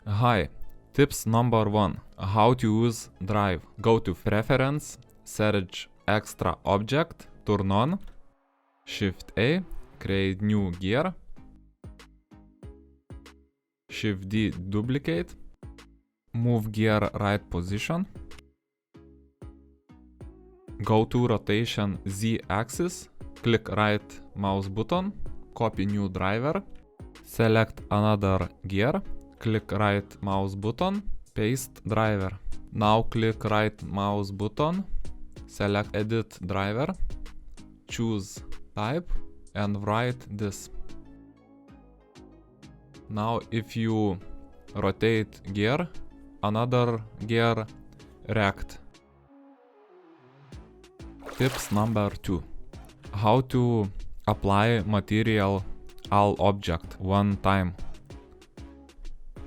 Hi, tips number 1. How to use Drive. Go to Preference, search Extra Object, turn on, Shift A, create new gear, Shift D, duplicate, move gear right position, go to rotation Z axis, click right mouse button, copy new driver, select another gear, click right mouse button, paste driver. Now click right mouse button, select edit driver, choose type and write this. Now if you rotate gear, another gear react. Tips number 2. How to apply material all object one time.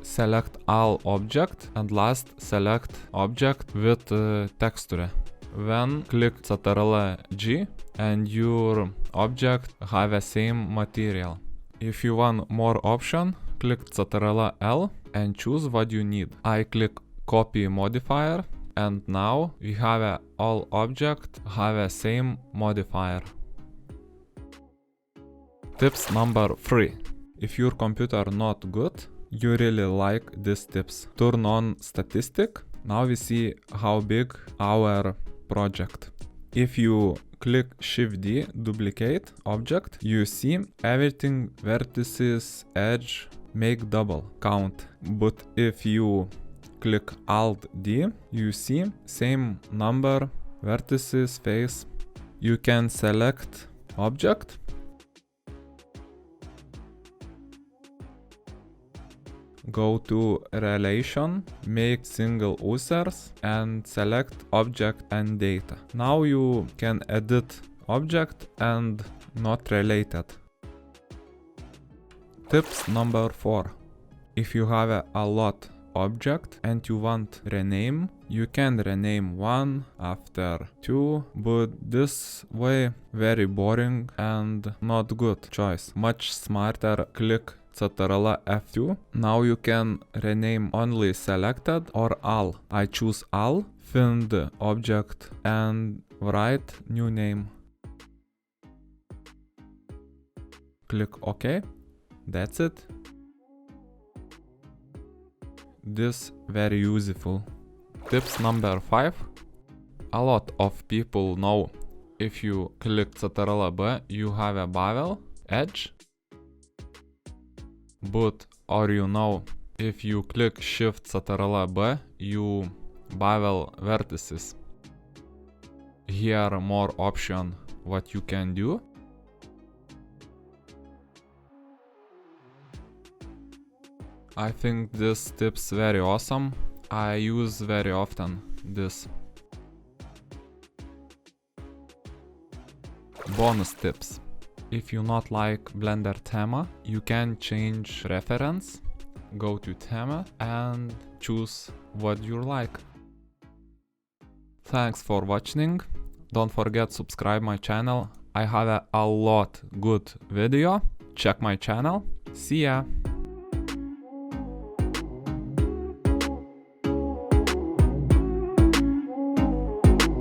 Select all object and last select object with texture. Then click Ctrl G and your object have a same material. If you want more option, click Ctrl L and choose what you need. I click copy modifier and now we have a all object have a same modifier. Tips number 3. If your computer not good, you really like these tips. Turn on statistic. Now we see how big our project. If you click Shift D, duplicate object, you see everything vertices, edge, make double count. But if you click Alt D, you see same number vertices, face. You can select object, go to relation, make single users and select object and data. Now you can edit object and not related. Tips number 4. If you have a lot object and you want rename, you can rename one after two, but this way very boring and not good choice. Much smarter click Ctrl F2. Now you can rename only selected or all. I choose all, find the object and write new name. Click OK. That's it. This very useful. Tips number 5. A lot of people know if you click Ctrl B, you have a bevel edge. But or you know, if you click Shift Ctrl B, you bevel vertices. Here more option what you can do. I think this tips very awesome. I use very often this. Bonus tips. If you not like Blender theme, you can change reference, go to theme and choose what you like. Thanks for watching. Don't forget subscribe my channel. I have a lot good video. Check my channel. See ya!